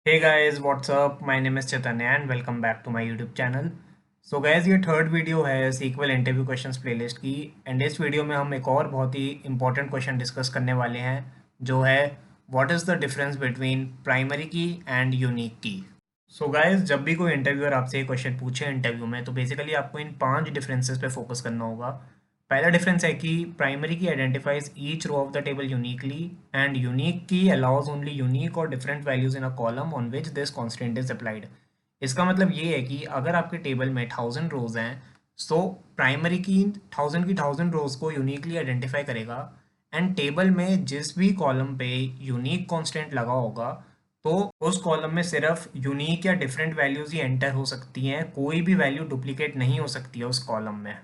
Hey guys, what's up? My name is Chaitanya and welcome back to my YouTube channel. So guys, ये third video है sequel interview questions playlist की and इस video में हम एक और बहुत ही इंपॉर्टेंट क्वेश्चन डिस्कस करने वाले हैं जो है what is the difference between primary की एंड यूनिक की। सो गाइस, जब भी कोई इंटरव्यूअर आपसे ये क्वेश्चन पूछे इंटरव्यू में तो बेसिकली आपको इन 5 डिफरेंसेस पे फोकस करना होगा। पहला डिफरेंस है कि primary key identifies each row of the table uniquely and unique key allows only unique और different values in a column on which this constant is applied. इसका मतलब ये है कि अगर आपके टेबल में 1000 रोज हैं सो प्राइमरी की 1000 रोज को यूनिकली आइडेंटिफाई करेगा एंड टेबल में जिस भी कॉलम पे यूनिक कॉन्स्टेंट लगा होगा तो उस कॉलम में सिर्फ यूनिक या डिफरेंट वैल्यूज ही एंटर हो सकती हैं, कोई भी वैल्यू डुप्लीकेट नहीं हो सकती है उस कॉलम में।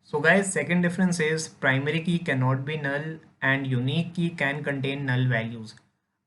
So guys, second difference is primary key can not be null and unique key can contain null values.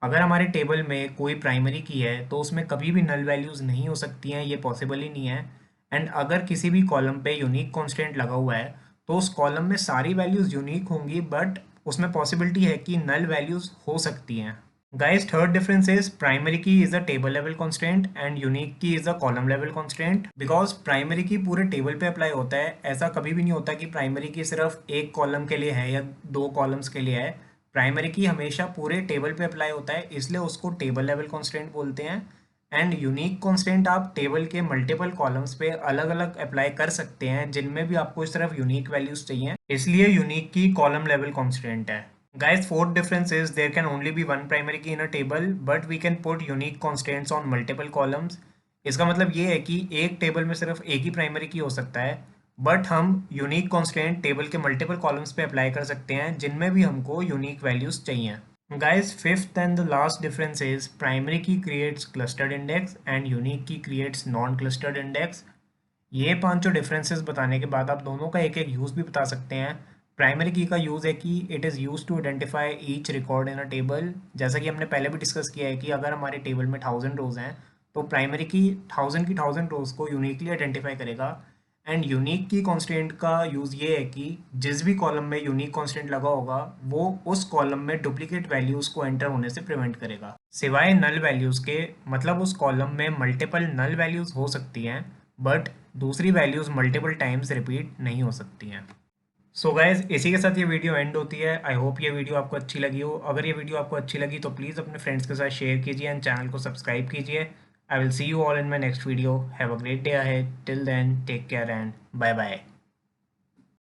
अगर हमारे टेबल में कोई प्राइमरी की है तो उसमें कभी भी नल वैल्यूज नहीं हो सकती हैं, ये पॉसिबल ही नहीं है। एंड अगर किसी भी कॉलम पे यूनिक कॉन्स्टेंट लगा हुआ है तो उस कॉलम में सारी वैल्यूज यूनिक होंगी बट उसमें पॉसिबिलिटी है कि नल वैल्यूज हो सकती हैं। Guys, third difference is primary key is a table level constant and unique key is a column level constant because primary key पूरे टेबल पे अप्लाई होता है। ऐसा कभी भी नहीं होता कि प्राइमरी की सिर्फ एक कॉलम के लिए है या दो कॉलम्स के लिए है। प्राइमरी की हमेशा पूरे टेबल पे अप्लाई होता है, इसलिए उसको टेबल लेवल कॉन्स्टेंट बोलते हैं। एंड यूनिक कॉन्स्टेंट आप टेबल के मल्टीपल कॉलम्स पे अलग अलग अप्लाई कर सकते हैं जिनमें भी आपको सिर्फ यूनिक वैल्यूज चाहिए, इसलिए यूनिक की कॉलम लेवल कॉन्स्टेंट है। Guys, fourth difference is there can only be one primary key in a table, but we can put unique constants on multiple columns. इसका मतलब ये है कि एक टेबल में सिर्फ एक ही प्राइमरी की हो सकता है बट हम यूनिक कांस्टेंट टेबल के मल्टीपल कॉलम्स पे अप्लाई कर सकते हैं जिनमें भी हमको यूनिक वैल्यूज चाहिए। Guys, fifth and the last difference is primary key creates clustered index and unique key creates non clustered index. ये पांचों डिफरेंसेस बताने के बाद आप दोनों का एक एक यूज़ भी बता सकते हैं। प्राइमरी की का यूज़ है कि it is use to identify each record in a table. जैसा कि हमने पहले भी डिस्कस किया है कि अगर हमारे टेबल में 1000 रोज हैं तो प्राइमरी की 1000 रोज को यूनिकली आइडेंटिफाई करेगा। एंड यूनिक की कॉन्स्टेंट का यूज़ ये है कि जिस भी कॉलम में यूनिक कॉन्स्टेंट लगा होगा वो उस कॉलम में डुप्लीकेट वैल्यूज़ को एंटर होने से प्रिवेंट करेगा, सिवाय नल वैल्यूज़ के। मतलब उस कॉलम में मल्टीपल नल वैल्यूज़ हो सकती हैं बट दूसरी वैल्यूज़ मल्टीपल टाइम्स रिपीट नहीं हो सकती हैं। सो गाइज, इसी के साथ ये वीडियो एंड होती है। आई होप ये वीडियो आपको अच्छी लगी हो। अगर ये वीडियो आपको अच्छी लगी तो प्लीज़ अपने फ्रेंड्स के साथ शेयर कीजिए एंड चैनल को सब्सक्राइब कीजिए। I will see you all in my next video. Have a great day ahead. Till then take care and bye bye.